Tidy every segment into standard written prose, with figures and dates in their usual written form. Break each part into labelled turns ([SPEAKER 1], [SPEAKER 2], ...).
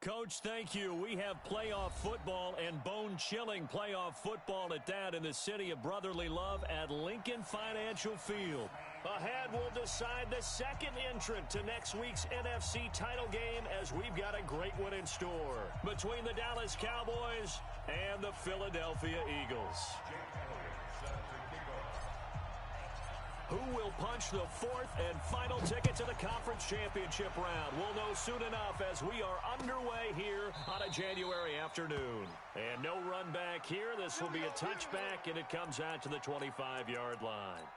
[SPEAKER 1] Coach, thank you. We have playoff football and bone-chilling playoff football at that in the city of brotherly love at Lincoln Financial Field. Ahead, we'll decide the second entrant to next week's NFC title game as we've got a great one in store between the Dallas Cowboys and the Philadelphia Eagles. Who will punch the fourth and final ticket to the conference championship round? We'll know soon enough as we are underway here on a January afternoon. And no run back here. This will be a touchback, and it comes out to the 25-yard line.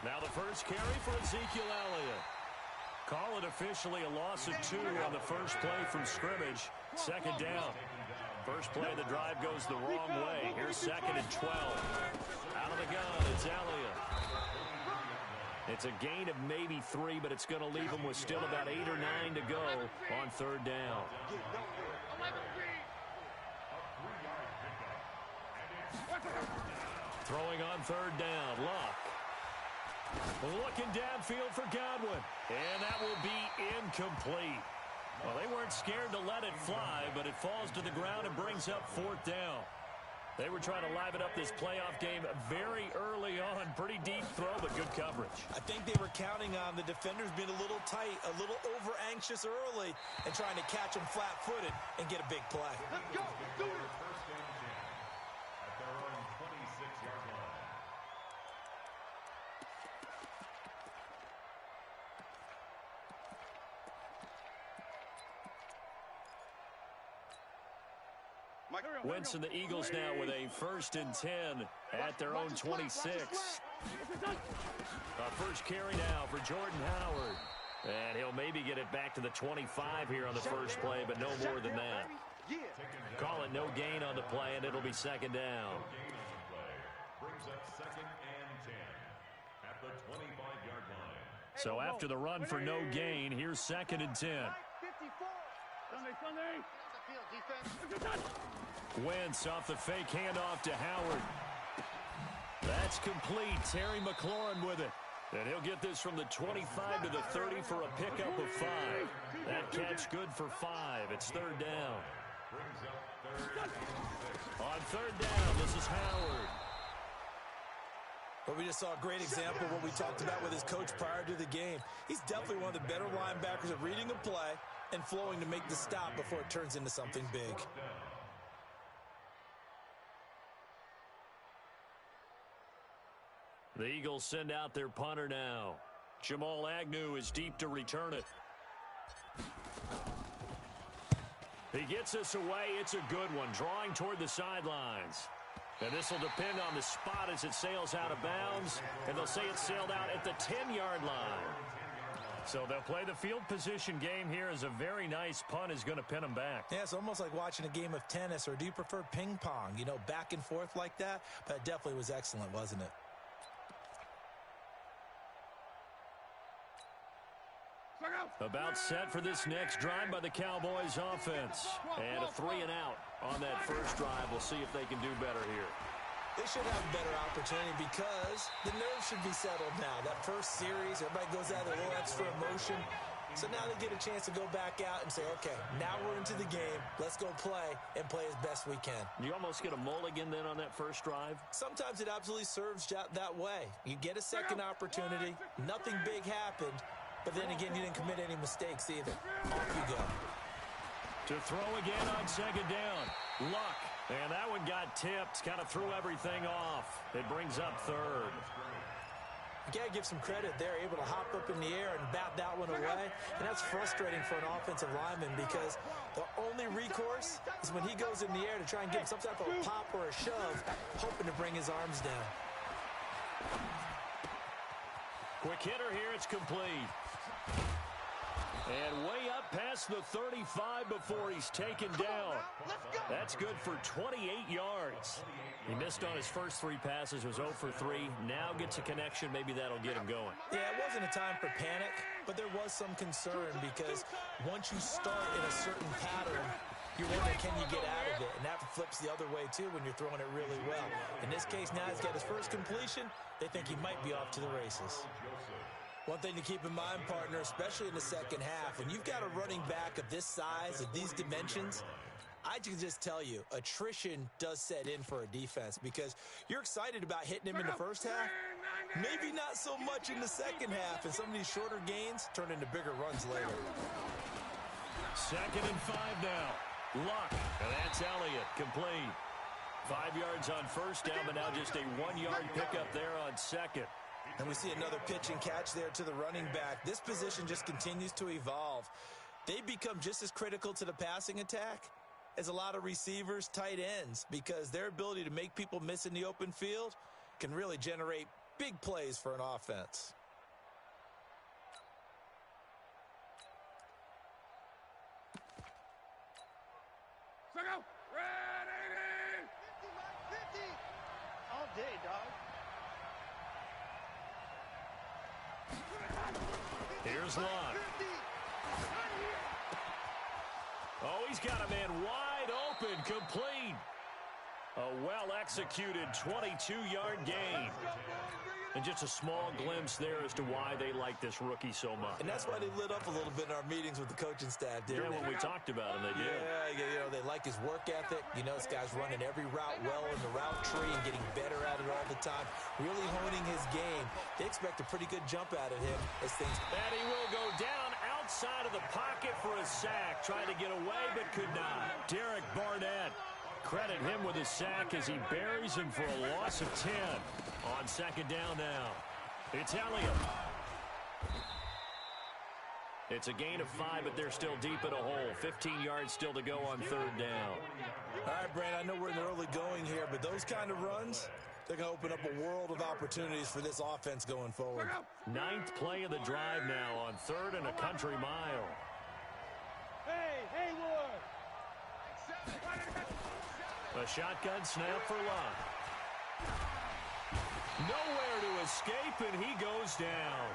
[SPEAKER 1] Now the first carry for Ezekiel Elliott. Call it officially a loss of 2 on the first play from scrimmage. Second down. First play of the drive goes the wrong way. Here's 2nd and 12. Out of the gun, it's Elliott. It's a gain of maybe 3, but it's going to leave him with still about 8 or 9 to go on third down. Throwing on third down, Luck. Looking downfield for Godwin. And that will be incomplete. Well, they weren't scared to let it fly, but it falls to the ground and brings up fourth down. They were trying to liven up this playoff game very early on. Pretty deep throw, but good coverage. I think they were counting on the defenders being a little tight, a little over-anxious early, and trying to catch them flat-footed and get a big play.
[SPEAKER 2] Let's go. Do it.
[SPEAKER 1] Wentz and the Eagles now with a 1st and 10 at their own 26. First carry now for Jordan Howard. And he'll maybe get it back to the 25 here on the first play, but no more than that. Call it no gain on the play, and it'll be second down.
[SPEAKER 3] Brings up 2nd and 10 at the 25-yard line.
[SPEAKER 1] So after the run for no gain, here's 2nd and 10. Wentz off the fake handoff to Howard. That's complete. Terry McLaurin with it. And he'll get this from the 25 to the 30 for a pickup of 5. That catch good for 5. It's third down. On third down, this is Howard.
[SPEAKER 4] Well, we just saw a great example of what we talked about with his coach prior to the game. He's definitely one of the better linebackers at reading a play and flowing to make the stop before it turns into something big.
[SPEAKER 1] The Eagles send out their punter now. Jamal Agnew is deep to return it. He gets this away. It's a good one, drawing toward the sidelines. And this will depend on the spot as it sails out of bounds. And they'll say it sailed out at the 10-yard line. So they'll play the field position game here as a very nice punt is going to pin them back.
[SPEAKER 4] Yeah, it's almost like watching a game of tennis, or do you prefer ping pong? You know, back and forth like that? But it definitely was excellent, wasn't it?
[SPEAKER 1] About set for this next drive by the Cowboys offense. And a 3 and out on that first drive. We'll see if they can do better here.
[SPEAKER 4] They should have a better opportunity because the nerves should be settled now. That first series, everybody goes out with a little extra emotion. So now they get a chance to go back out and say, okay, now we're into the game. Let's go play and play as best we can.
[SPEAKER 1] You almost get a mulligan then on that first drive?
[SPEAKER 4] Sometimes it absolutely serves that way. You get a second opportunity. Nothing big happened. But then again, you didn't commit any mistakes either. Off you go.
[SPEAKER 1] To throw again on second down. Luck. And that one got tipped. Kind of threw everything off. It brings up third.
[SPEAKER 4] You got to give some credit there. Able to hop up in the air and bat that one away. And that's frustrating for an offensive lineman because the only recourse is when he goes in the air to try and get some type of a pop or a shove, hoping to bring his arms down.
[SPEAKER 1] Quick hitter here. It's complete. And way up past the 35 before he's taken down. That's good for 28 yards. He missed on his first 3 passes, was 0 for 3. Now gets a connection. Maybe that'll get him going.
[SPEAKER 4] Yeah, it wasn't a time for panic, but there was some concern because once you start in a certain pattern, you're wondering, can you get out of it? And that flips the other way, too, when you're throwing it really well. In this case, now he's got his first completion. They think he might be off to the races. One thing to keep in mind, partner, especially in the second half, when you've got a running back of this size, of these dimensions, I can just tell you, attrition does set in for a defense because you're excited about hitting him in the first half. Maybe not so much in the second half, and some of these shorter gains turn into bigger runs later.
[SPEAKER 1] 2nd and 5 now. Luck, and that's Elliott, complete. 5 yards on first down, but now just a 1-yard pickup there on second.
[SPEAKER 4] And we see another pitch and catch there to the running back. This position just continues to evolve. They become just as critical to the passing attack as a lot of receivers, tight ends, because their ability to make people miss in the open field can really generate big plays for an offense.
[SPEAKER 2] Ready! 50 all day, dog.
[SPEAKER 1] Here's Luck. Oh, he's got a man wide open, complete. A well-executed 22-yard gain. And just a small glimpse there as to why they like this rookie so much.
[SPEAKER 4] And that's why they lit up a little bit in our meetings with the coaching staff, didn't
[SPEAKER 1] Yeah, when we talked about him, they did.
[SPEAKER 4] Yeah, you know, they like his work ethic. You know, this guy's running every route well in the route tree and getting better at it all the time, really honing his game. They expect a pretty good jump out of him as things...
[SPEAKER 1] And he will go down outside of the pocket for a sack. Trying to get away, but could not. Derek Barnett. Credit him with a sack as he buries him for a loss of 10. On 2nd down now. It's Elliott. It's a gain of 5, but they're still deep in a hole. 15 yards still to go on 3rd down.
[SPEAKER 4] All right, Brand, I know we're in the early going here, but those kind of runs, they're going to open up a world of opportunities for this offense going forward.
[SPEAKER 1] 9th play of the drive now on 3rd and a country mile.
[SPEAKER 2] Hey, Ward.
[SPEAKER 1] A shotgun snap for Luck. Nowhere to escape, and he goes down.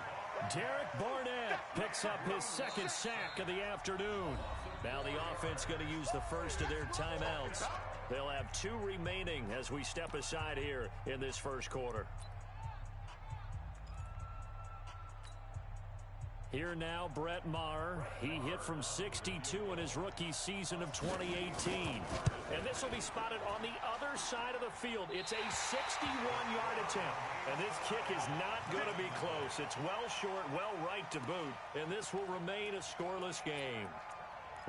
[SPEAKER 1] Derek Barnett picks up his 2nd sack of the afternoon. Now the offense going to use the first of their timeouts. They'll have 2 remaining as we step aside here in this first quarter. Here now, Brett Maher. He hit from 62 in his rookie season of 2018. And this will be spotted on the other side of the field. It's a 61-yard attempt. And this kick is not going to be close. It's well short, well right to boot. And this will remain a scoreless game.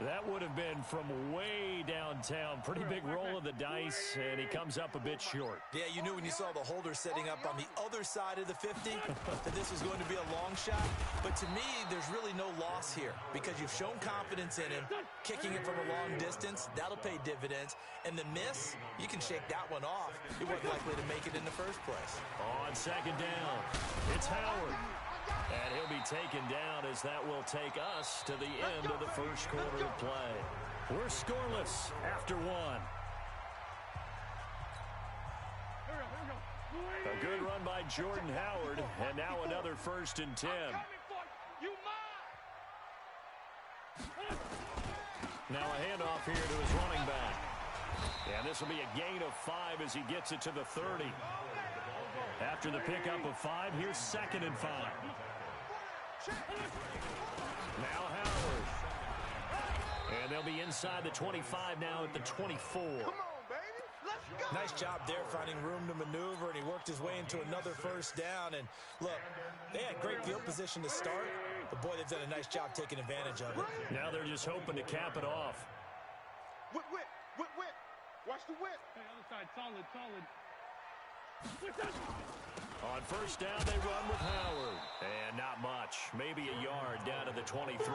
[SPEAKER 1] That would have been from way downtown. Pretty big roll of the dice, and he comes up a bit short.
[SPEAKER 4] Yeah, you knew when you saw the holder setting up on the other side of the 50 that this was going to be a long shot. But to me, there's really no loss here because you've shown confidence in him. Kicking it from a long distance, that'll pay dividends. And the miss, you can shake that one off. He wasn't likely to make it in the first place.
[SPEAKER 1] On 2nd down, it's Howard. And he'll be taken down as that will take us to the end of the first quarter of play. We're scoreless after 1. A good run by Jordan Howard, and now another 1st and 10. Now a handoff here to his running back. And this will be a gain of 5 as he gets it to the 30. After the pickup of 5, here's 2nd and 5. Now Howard. And they'll be inside the 25 now at the 24.
[SPEAKER 2] Come on, baby. Let's go.
[SPEAKER 4] Nice job there finding room to maneuver, and he worked his way into another 1st down. And look, they had great field position to start, but boy, they've done a nice job taking advantage of it.
[SPEAKER 1] Now they're just hoping to cap it off.
[SPEAKER 2] Whip. Watch the whip.
[SPEAKER 5] Hey, other side, solid.
[SPEAKER 1] On 1st down, they run with Howard. And not much. Maybe a yard down to the 23.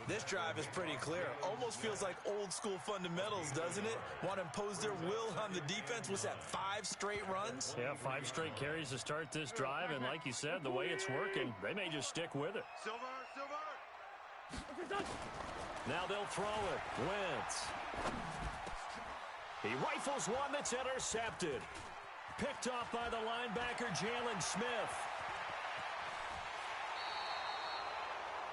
[SPEAKER 4] This drive is pretty clear. Almost feels like old school fundamentals, doesn't it? Want to impose their will on the defense. What's that, 5 straight runs?
[SPEAKER 1] Yeah, 5 straight carries to start this drive. And like you said, the way it's working, they may just stick with it.
[SPEAKER 2] Silver.
[SPEAKER 1] Now they'll throw it. Wentz. He rifles one that's intercepted. Picked off by the linebacker, Jalen Smith.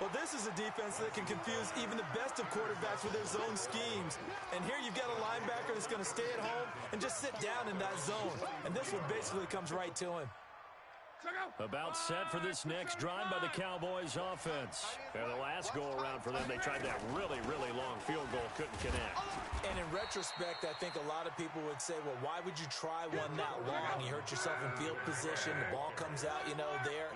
[SPEAKER 4] Well, this is a defense that can confuse even the best of quarterbacks with their zone schemes. And here you've got a linebacker that's going to stay at home and just sit down in that zone. And this one basically comes right to him.
[SPEAKER 1] About set for this next drive by the Cowboys offense. And the last go-around for them, they tried that really, really long field goal, couldn't connect.
[SPEAKER 4] And in retrospect, I think a lot of people would say, well, why would you try one that long? You hurt yourself in field position. The ball comes out, there.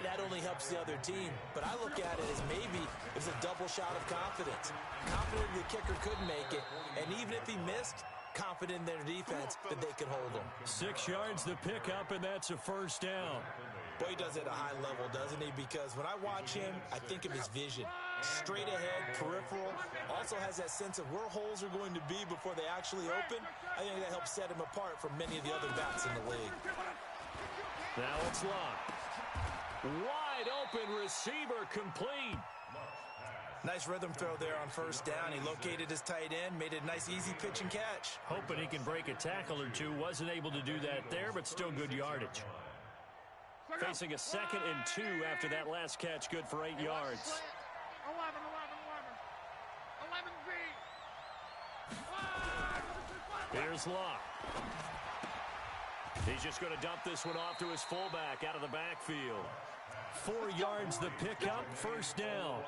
[SPEAKER 4] That only helps the other team. But I look at it as maybe it was a double shot of confidence. Confident the kicker could make it. And even if he missed, confident in their defense that they could hold him.
[SPEAKER 1] 6 yards the pickup, and that's a first down.
[SPEAKER 4] Boy, he does it at a high level, doesn't he? Because when I watch him, I think of his vision. Straight ahead, peripheral. Also has that sense of where holes are going to be before they actually open. I think that helps set him apart from many of the other backs in the league.
[SPEAKER 1] Now it's locked. Wide open receiver complete.
[SPEAKER 4] Nice rhythm throw there on first down. He located his tight end, made it a nice easy pitch and catch.
[SPEAKER 1] Hoping he can break a tackle or two. Wasn't able to do that there, but still good yardage. Facing a 2nd and 2 after that last catch, good for 8 yards. 11. Here's Locke. He's just going to dump this one off to his fullback out of the backfield. 4 yards the pickup, first down.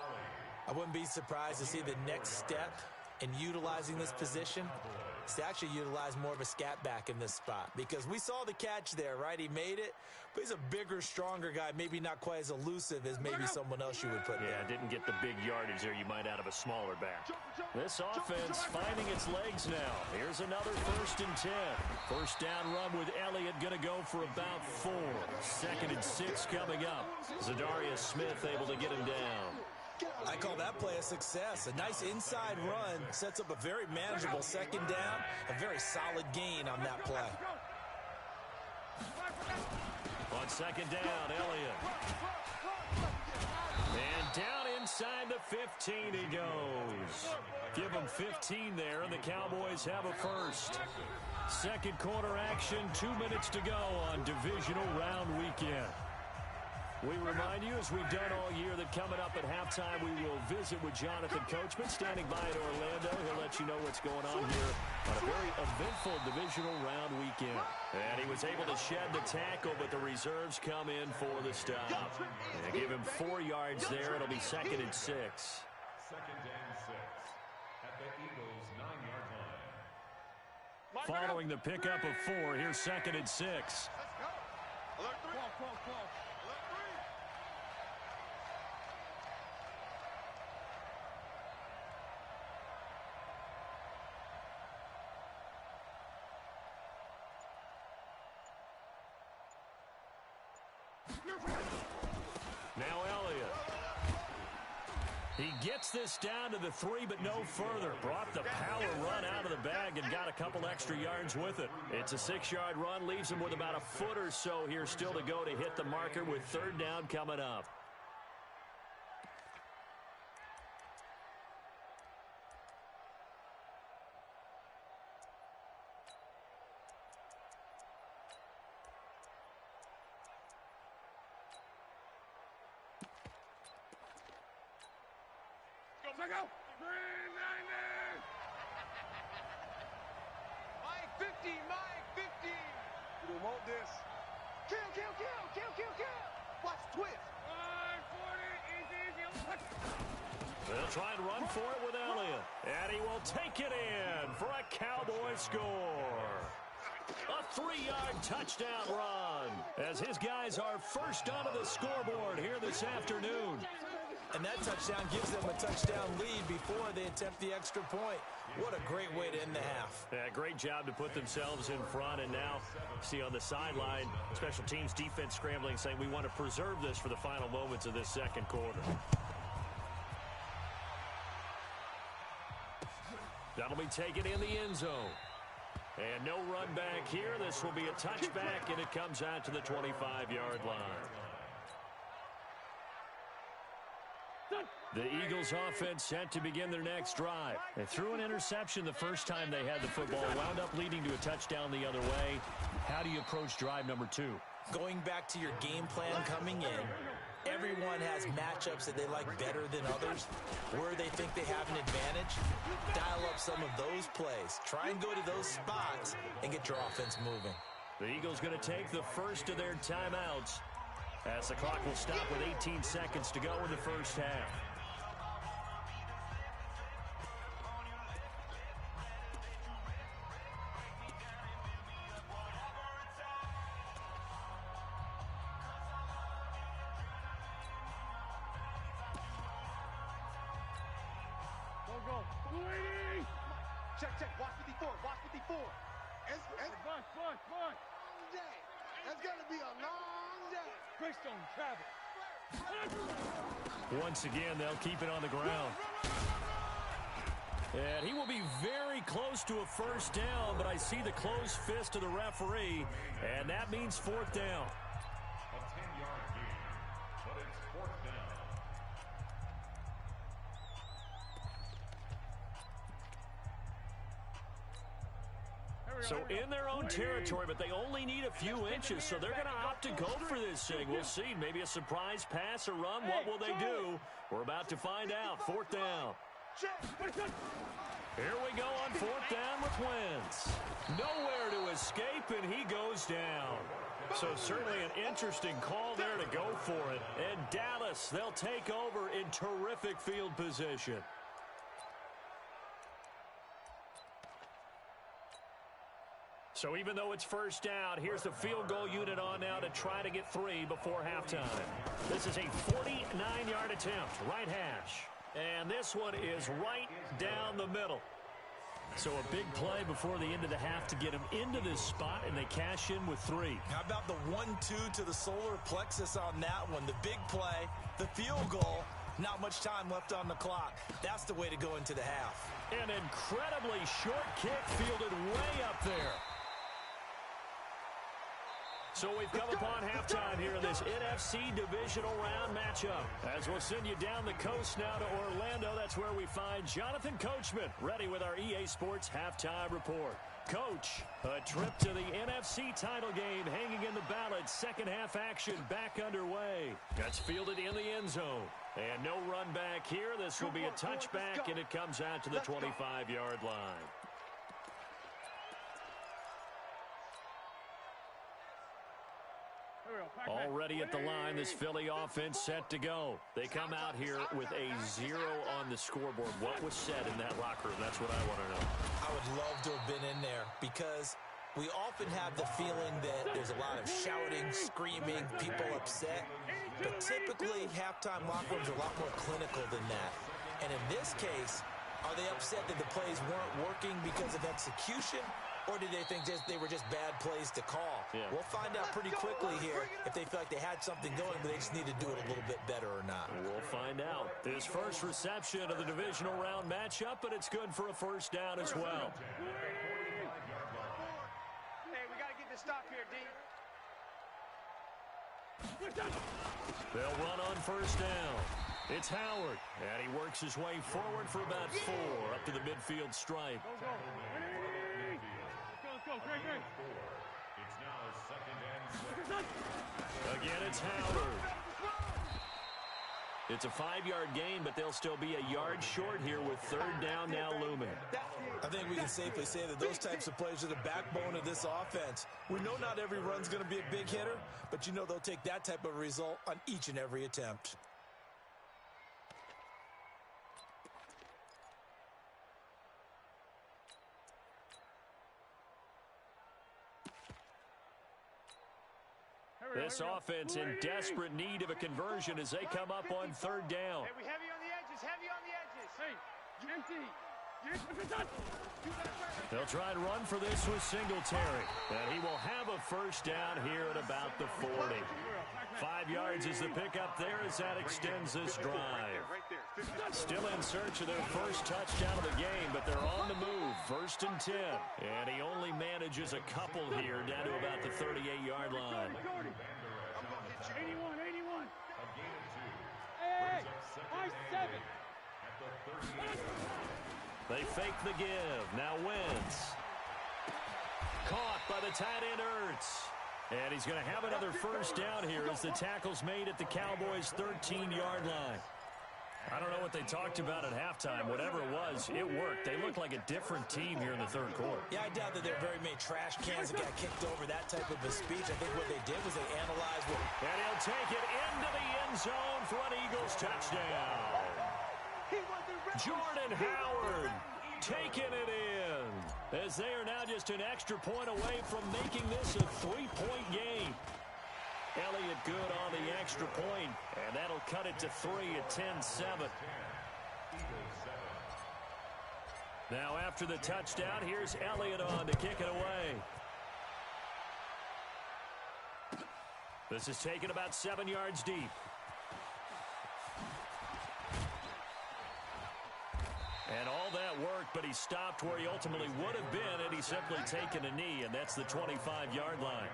[SPEAKER 4] I wouldn't be surprised to see the next step in utilizing this position is to actually utilize more of a scat back in this spot. Because we saw the catch there, right? He made it, but he's a bigger, stronger guy, maybe not quite as elusive as maybe someone else you would put there.
[SPEAKER 1] Yeah, didn't get the big yardage there you might out of a smaller back. This offense finding its legs now. Here's another 1st and 10. First down run with Elliott going to go for about 4. 2nd and 6 coming up. Zadarius Smith able to get him down.
[SPEAKER 4] I call that play a success. A nice inside run sets up a very manageable 2nd down. A very solid gain on that play.
[SPEAKER 1] On 2nd down, Elliott. And down inside the 15 he goes. Give him 15 there, and the Cowboys have a first. Second quarter action, 2 minutes to go on divisional round weekend. We remind you, as we've done all year, that coming up at halftime, we will visit with Jonathan Coachman, standing by in Orlando. He'll let you know what's going on here on a very eventful divisional round weekend. And he was able to shed the tackle, but the reserves come in for the stop. And give him 4 yards there. It'll be 2nd and 6.
[SPEAKER 3] 2nd and 6 at the Eagles' 9-yard line.
[SPEAKER 1] Following the pickup of 4, here's 2nd and 6. Now Elliott. He gets this down to the 3, but no further. Brought the power run out of the bag and got a couple extra yards with it. It's a 6-yard run, leaves him with about a foot or so here still to go to hit the marker with 3rd down coming up.
[SPEAKER 2] Go! Mike 50, Mike 50. You don't want this. Kill. Watch twist.
[SPEAKER 1] They'll try and run for it with Elliott. And he will take it in for a Cowboy score. A 3-yard touchdown run as his guys are first onto the scoreboard here this afternoon.
[SPEAKER 4] And that touchdown gives them a touchdown lead before they attempt the extra point. What a great way to end the half.
[SPEAKER 1] Yeah, great job to put themselves in front. And now, see on the sideline, special teams defense scrambling, saying we want to preserve this for the final moments of this second quarter. That'll be taken in the end zone. And no run back here. This will be a touchback, and it comes out to the 25-yard line. The Eagles offense set to begin their next drive. They threw an interception the first time they had the football, wound up leading to a touchdown the other way. How do you approach drive number 2?
[SPEAKER 4] Going back to your game plan coming in, everyone has matchups that they like better than others. Where they think they have an advantage, dial up some of those plays. Try and go to those spots and get your offense moving.
[SPEAKER 1] The Eagles going to take the first of their timeouts as the clock will stop with 18 seconds to go in the first half.
[SPEAKER 2] Check. Watch 54. That's going to be a long day. Greystone travel.
[SPEAKER 1] Once again, they'll keep it on the ground. And he will be very close to a first down, but I see the closed fist of the referee, and that means fourth down.
[SPEAKER 3] A 10-yard gain, but it's fourth down.
[SPEAKER 1] So in their own territory, but they only need a few inches, so they're going to opt to go for this thing. We'll see. Maybe a surprise pass or run. What will they do? We're about to find out. Fourth down. Here we go on fourth down with Wentz. Nowhere to escape, and he goes down. So certainly an interesting call there to go for it. And Dallas, they'll take over in terrific field position. So even though it's first down, here's the field goal unit on now to try to get 3 before halftime. This is a 49-yard attempt, right hash. And this one is right down the middle. So a big play before the end of the half to get him into this spot, and they cash in with 3.
[SPEAKER 4] How about the 1-2 to the solar plexus on that one? The big play, the field goal, not much time left on the clock. That's the way to go into the half.
[SPEAKER 1] An incredibly short kick fielded way up there. So we've come upon halftime here in this NFC divisional round matchup. As we'll send you down the coast now to Orlando, that's where we find Jonathan Coachman ready with our EA Sports halftime report. Coach, a trip to the NFC title game hanging in the balance. Second half action back underway. That's fielded in the end zone. And no run back here. This will be a touchback, and it comes out to the 25-yard line. Already at the line, this Philly offense set to go. They come out here with a 0 on the scoreboard. What was said in that locker room? That's what I want to know.
[SPEAKER 4] I would love to have been in there because we often have the feeling that there's a lot of shouting, screaming, people upset. But typically, halftime locker rooms are a lot more clinical than that. And in this case, are they upset that the plays weren't working because of execution? Or did they think they were just bad plays to call? Yeah. We'll find out pretty quickly here if they feel like they had something going, but they just need to do it a little bit better or not.
[SPEAKER 1] We'll find out. His first reception of the divisional round matchup, but it's good for a first down as well.
[SPEAKER 2] Hey, we got to get this stop here, D.
[SPEAKER 1] They'll run on first down. It's Howard, and he works his way forward for about 4 up to the midfield stripe.
[SPEAKER 3] It's now second and 6.
[SPEAKER 1] Again, it's Howard. It's a 5-yard gain, but they'll still be a yard short here with third down now looming.
[SPEAKER 4] I think we can safely say that those types of plays are the backbone of this offense. We know not every run's going to be a big hitter, but you know they'll take that type of result on each and every attempt.
[SPEAKER 1] This offense in desperate need of a conversion as they come up on third down.
[SPEAKER 2] Hey, we heavy on the edges, heavy on the edges. Hey, empty.
[SPEAKER 1] They'll try and run for this with Singletary. And he will have a first down here at about the 40. 5 yards is the pickup there as that extends this drive. Still in search of their first touchdown of the game, but they're on the move. First and 10. And he only manages a couple here down to about the 38-yard line.
[SPEAKER 2] 81.
[SPEAKER 3] A gain of 2. Brings up second and
[SPEAKER 1] They fake the give. Now Wentz. Caught by the tight end Ertz. And he's going to have another first down here as the tackle's made at the Cowboys' 13-yard line. I don't know what they talked about at halftime. Whatever it was, it worked. They looked like a different team here in the third quarter.
[SPEAKER 4] Yeah, I doubt that there are very many trash cans that got kicked over, that type of a speech. I think what they did was they analyzed what...
[SPEAKER 1] And he'll take it into the end zone for an Eagles touchdown. Jordan Howard taking it in, as they are now just an extra point away from making this a three-point game. Elliott good on the extra point, and that'll cut it to 3 at 10-7. Now after the touchdown, here's Elliott on to kick it away. This is taken about 7 yards deep. And all that worked, but he stopped where he ultimately would have been had he simply taken a knee, and that's the 25-yard line.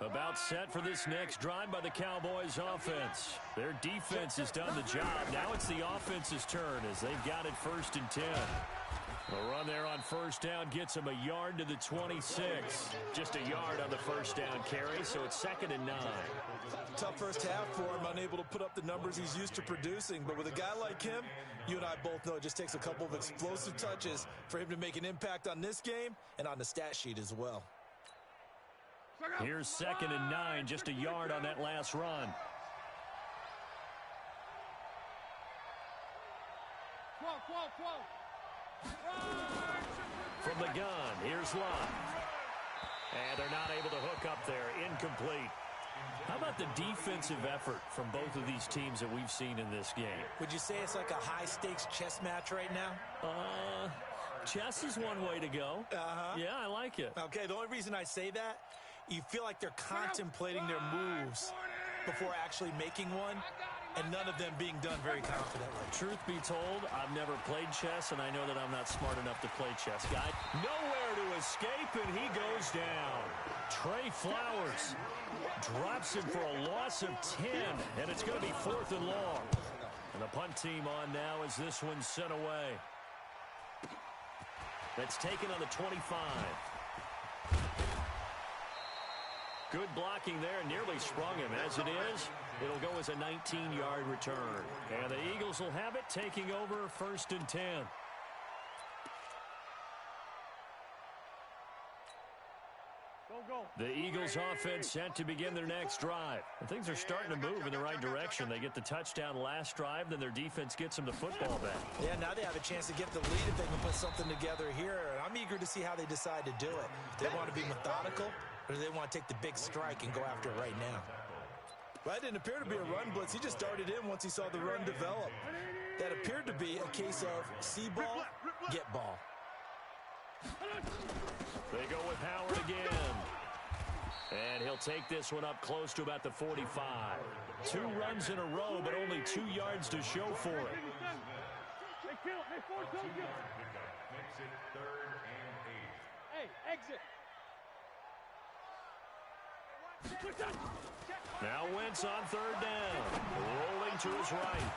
[SPEAKER 1] About set for this next drive by the Cowboys offense. Their defense has done the job. Now it's the offense's turn as they've got it 1st and 10. The run there on first down gets him a yard to the 26. Just a yard on the first down carry, so it's 2nd and 9.
[SPEAKER 4] Tough first half for him, unable to put up the numbers he's used to producing. But with a guy like him, you and I both know it just takes a couple of explosive touches for him to make an impact on this game and on the stat sheet as well.
[SPEAKER 1] Here's 2nd and 9, just a yard on that last run. From the gun, here's Love. And they're not able to hook up there. Incomplete. How about the defensive effort from both of these teams that we've seen in this game?
[SPEAKER 4] Would you say it's like a high-stakes chess match right now?
[SPEAKER 1] Chess is one way to go. Yeah, I like it.
[SPEAKER 4] Okay, the only reason I say that, you feel like they're contemplating their moves before actually making one, and none of them being done very confidently.
[SPEAKER 1] Truth be told, I've never played chess, and I know that I'm not smart enough to play chess. Guy, nowhere to escape, and he goes down. Trey Flowers drops him for a loss of 10, and it's going to be 4th and long. And the punt team on now as this one's sent away. That's taken on the 25. Good blocking there, nearly sprung him. As it is, it'll go as a 19-yard return. And the Eagles will have it, taking over 1st and 10. The Eagles offense set to begin their next drive. And things are starting to move in the right direction. They get the touchdown last drive, then their defense gets them the football back.
[SPEAKER 4] Yeah, now they have a chance to get the lead if they can put something together here. I'm eager to see how they decide to do it. They want to be methodical, or do they want to take the big strike and go after it right now? Well, that didn't appear to be a run blitz. He just darted in once he saw the run develop. That appeared to be a case of see ball, get ball.
[SPEAKER 1] They go with Howard again. And he'll take this one up close to about the 45. 2 runs in a row, but only 2 yards to show for it.
[SPEAKER 3] Makes it 3rd and 8.
[SPEAKER 2] Hey, exit.
[SPEAKER 1] Now Wentz on 3rd down. Rolling to his right.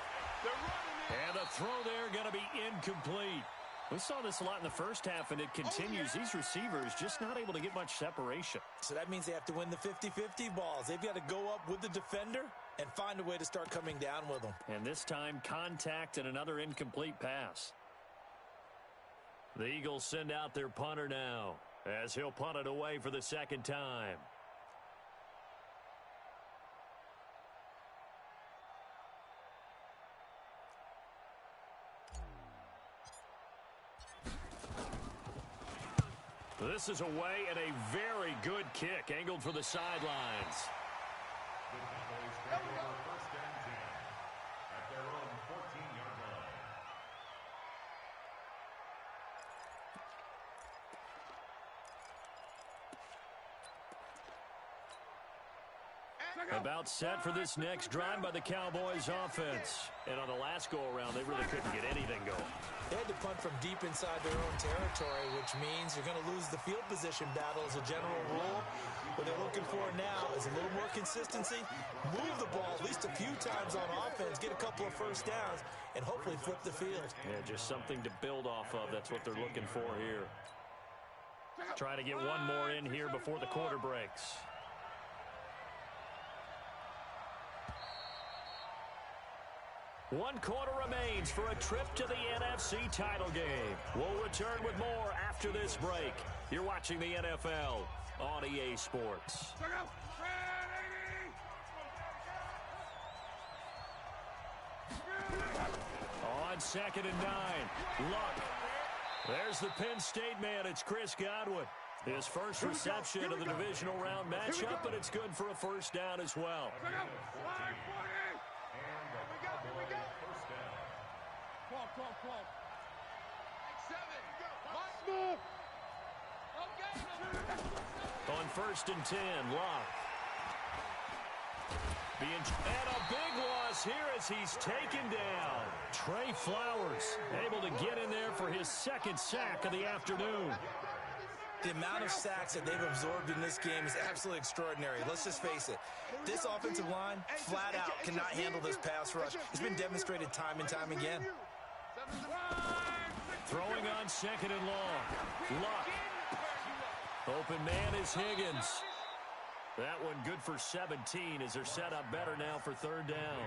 [SPEAKER 1] And the throw there going to be incomplete. We saw this a lot in the first half, and it continues. These receivers just not able to get much separation.
[SPEAKER 4] So that means they have to win the 50-50 balls. They've got to go up with the defender and find a way to start coming down with them.
[SPEAKER 1] And this time, contact and another incomplete pass. The Eagles send out their punter now, as he'll punt it away for the 2nd time. This is away and a very good kick, angled for the sidelines.
[SPEAKER 3] The Cowboys take over 1st and 10 at their own 14-yard line.
[SPEAKER 1] About set for this next drive by the Cowboys offense. And on the last go-around, they really couldn't get anything going.
[SPEAKER 4] They had to punt from deep inside their own territory, which means you're going to lose the field position battle as a general rule. What they're looking for now is a little more consistency, move the ball at least a few times on offense, get a couple of first downs, and hopefully flip the field.
[SPEAKER 1] Yeah, just something to build off of. That's what they're looking for here. Try to get one more in here before the quarter breaks. One quarter remains for a trip to the NFC title game. We'll return with more after this break. You're watching the NFL on EA Sports. On 2nd and 9, Luck. There's the Penn State man. It's Chris Godwin. His first reception of the divisional round matchup, but it's good for a first down as well. On 1st and 10, Locke. And a big loss here as he's taken down. Trey Flowers able to get in there for his second sack of the afternoon.
[SPEAKER 4] The amount of sacks that they've absorbed in this game is absolutely extraordinary. Let's just face it. This offensive line, flat out, cannot handle this pass rush. It's been demonstrated time and time again.
[SPEAKER 1] Throwing on 2nd and long. Luck. Open man is Higgins. That one good for 17 as they're set up better now for 3rd down.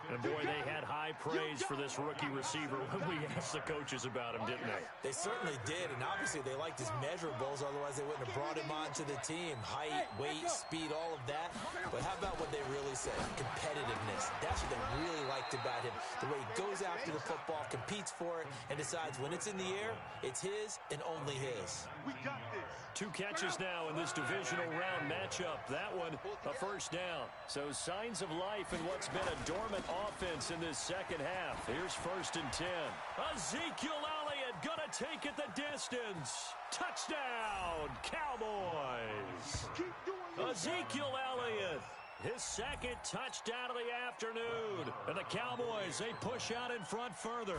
[SPEAKER 1] And boy, they had high praise for this rookie receiver when we asked the coaches about him, didn't they?
[SPEAKER 4] They certainly did, and obviously they liked his measurables, otherwise they wouldn't have brought him onto the team. Height, weight, speed, all of that. But how about what they really said? Competitiveness. That's what they really liked about him. The way he goes after the football, competes for it, and decides when it's in the air, it's his and only his.
[SPEAKER 2] We got this.
[SPEAKER 1] 2 catches now in this divisional round matchup. That one, a first down. So signs of life in what's been a dormant offense in this second half. Here's 1st and 10. Ezekiel Elliott gonna take it the distance. Touchdown, Cowboys. Ezekiel Elliott. His second touchdown of the afternoon. And the Cowboys, they push out in front further.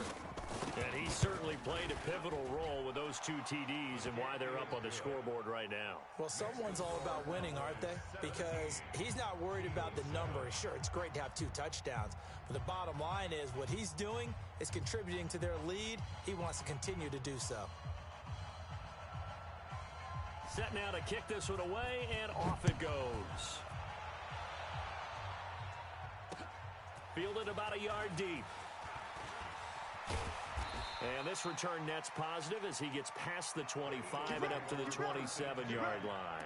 [SPEAKER 1] And he certainly played a pivotal role with those 2 TDs and why they're up on the scoreboard right now.
[SPEAKER 4] Well, someone's all about winning, aren't they? Because he's not worried about the number. Sure, it's great to have 2 touchdowns. But the bottom line is what he's doing is contributing to their lead. He wants to continue to do so.
[SPEAKER 1] Set now to kick this one away, and off it goes. Fielded about a yard deep. And this return net's positive as he gets past the 25 and up to the 27-yard line.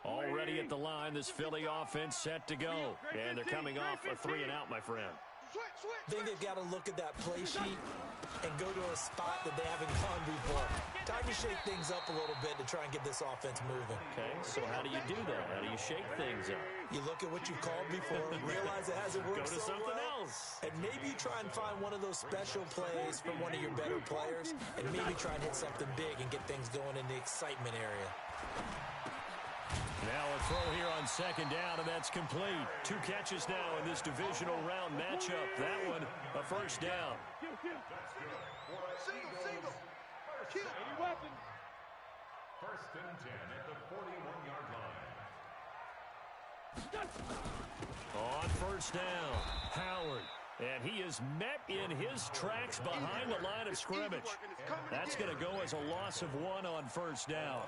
[SPEAKER 1] Already at the line, this Philly offense set to go. And they're coming off a 3-and-out, my friend.
[SPEAKER 4] I think they've got to look at that play sheet and go to a spot that they haven't gone before. Time to shake things up a little bit to try and get this offense moving.
[SPEAKER 1] Okay, so how do you do that? How do you shake things up?
[SPEAKER 4] You look at what you've called before, realize it hasn't worked
[SPEAKER 1] Go to
[SPEAKER 4] so
[SPEAKER 1] something
[SPEAKER 4] well,
[SPEAKER 1] else.
[SPEAKER 4] and maybe you try and find one of those special plays from one of your better players, and maybe try and hit something big and get things going in the excitement area.
[SPEAKER 1] Now a throw here on 2nd down, and that's complete. 2 catches now in this divisional round matchup. That one, a first down.
[SPEAKER 2] Single. Kill. Any weapon.
[SPEAKER 3] 1st and 10 at the 41-yard line.
[SPEAKER 1] On 1st down, Howard. And he is met in his tracks behind the line of scrimmage. That's going to go as a loss of 1 on 1st down.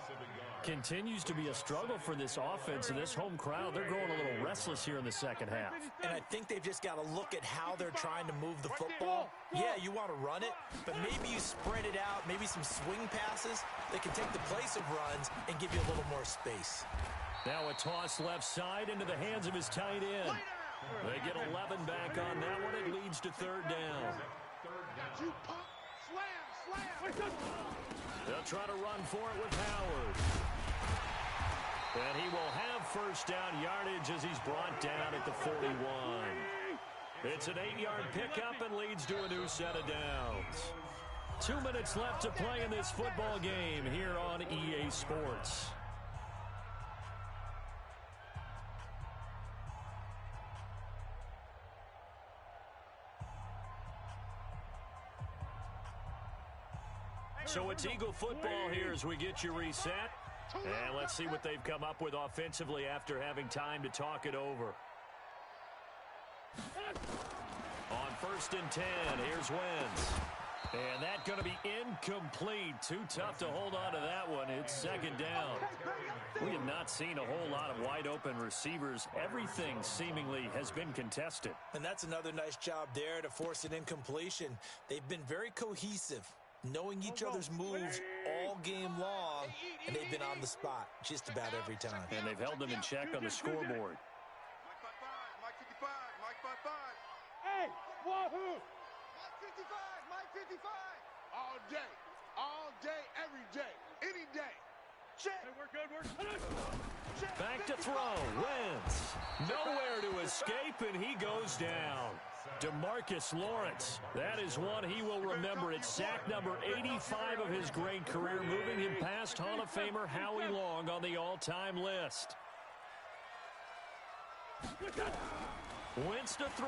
[SPEAKER 1] Continues to be a struggle for this offense and this home crowd. They're growing a little restless here in the second half.
[SPEAKER 4] And I think they've just got to look at how they're trying to move the football. Yeah, you want to run it, but maybe you spread it out, maybe some swing passes that can take the place of runs and give you a little more space.
[SPEAKER 1] Now a toss left side into the hands of his tight end. They get 11 back on that one. It leads to 3rd down. They'll try to run for it with Howard. And he will have first down yardage as he's brought down at the 41. It's an 8-yard pickup and leads to a new set of downs. 2 minutes left to play in this football game here on EA Sports. So it's Eagle football here as we get you reset. And let's see what they've come up with offensively after having time to talk it over. On 1st and 10, here's Wentz. And that's going to be incomplete. Too tough to hold on to that one. It's 2nd down. We have not seen a whole lot of wide open receivers. Everything seemingly has been contested.
[SPEAKER 4] And that's another nice job there to force an incompletion. They've been very cohesive, knowing each other's moves all game long, and they've been on the spot just about every time.
[SPEAKER 1] And they've held them in check on the scoreboard.
[SPEAKER 2] Mike 55, Mike 55. Hey, wahoo! Mike 55, Mike 55. All day, every day, any day. Check. Hey, we're good, check.
[SPEAKER 1] Back to throw, Wentz. Nowhere to escape, and he goes down. DeMarcus Lawrence, that is one he will remember. It's sack number 85 of his great career, moving him past Hall of Famer Howie Long on the all-time list. Wentz to throw.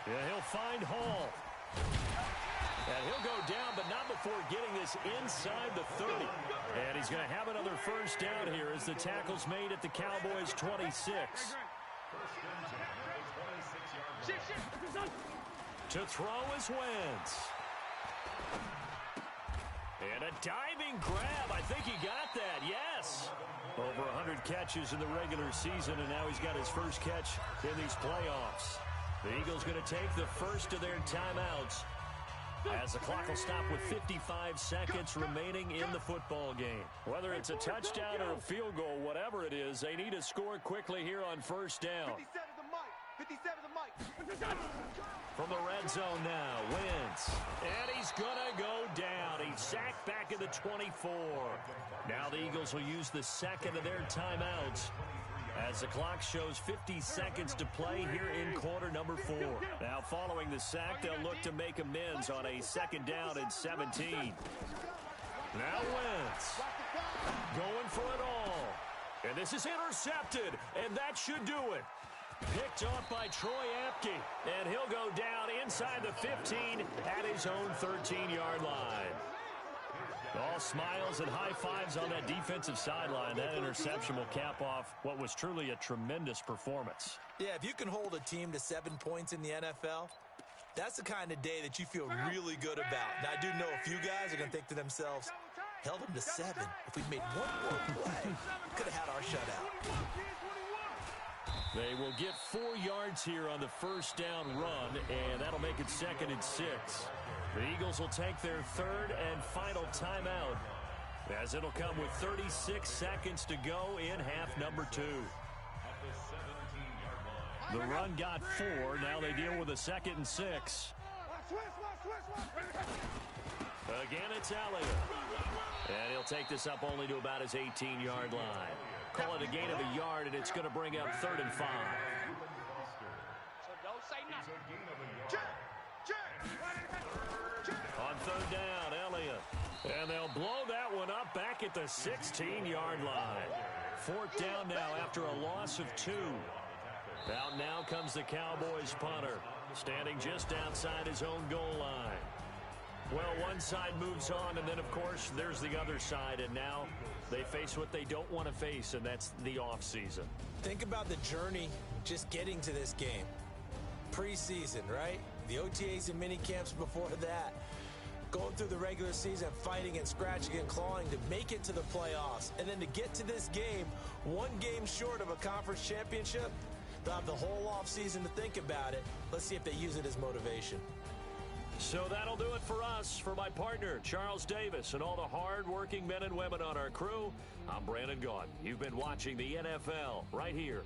[SPEAKER 1] Yeah, he'll find Hall. And he'll go down, but not before getting this inside the 30. And he's going to have another first down here as the tackle's made at the Cowboys' 26. To throw is Wentz. And a diving grab. I think he got that. Yes. Over 100 catches in the regular season, and now he's got his first catch in these playoffs. The Eagles going to take the first of their timeouts as the clock will stop with 55 seconds remaining in the football game. Whether it's a touchdown or a field goal, whatever it is, they need to score quickly here on first down.
[SPEAKER 2] 57 to Mike.
[SPEAKER 1] From the red zone now, Wentz. And he's going to go down. He's sacked back at the 24. Now the Eagles will use the second of their timeouts as the clock shows 50 seconds to play here in quarter number 4. Now following the sack, they'll look to make amends on a 2nd down and 17. Now Wentz going for it all. And this is intercepted, and that should do it. Picked off by Troy Apke, and he'll go down inside the 15 at his own 13-yard line. All smiles and high fives on that defensive sideline. That interception will cap off what was truly a tremendous performance.
[SPEAKER 4] Yeah, if you can hold a team to 7 points in the NFL, that's the kind of day that you feel really good about. Now, I do know a few guys are going to think to themselves, held them to 7. If we'd made one more play, could have had our shutout.
[SPEAKER 1] They will get 4 yards here on the first down run, and that'll make it 2nd and 6. The Eagles will take their 3rd and final timeout, as it'll come with 36 seconds to go in half number 2. The run got 4. Now they deal with a 2nd and 6. Again, it's Elliott. And he'll take this up only to about his 18-yard line. Call it a gain of a yard, and it's going to bring up 3rd and 5.
[SPEAKER 2] So don't say nothing.
[SPEAKER 1] On 3rd down, Elliott. And they'll blow that one up back at the 16-yard line. 4th down now after a loss of 2. Out now comes the Cowboys punter, standing just outside his own goal line. Well, one side moves on, and then, of course, there's the other side, and now they face what they don't want to face, and that's the offseason.
[SPEAKER 4] Think about the journey just getting to this game. Preseason, right? The OTAs and mini camps before that. Going through the regular season, fighting and scratching and clawing to make it to the playoffs. And then to get to this game, 1 game short of a conference championship, they'll have the whole offseason to think about it. Let's see if they use it as motivation.
[SPEAKER 1] So that'll do it for us. For my partner, Charles Davis, and all the hard-working men and women on our crew, I'm Brandon Gaudin. You've been watching the NFL right here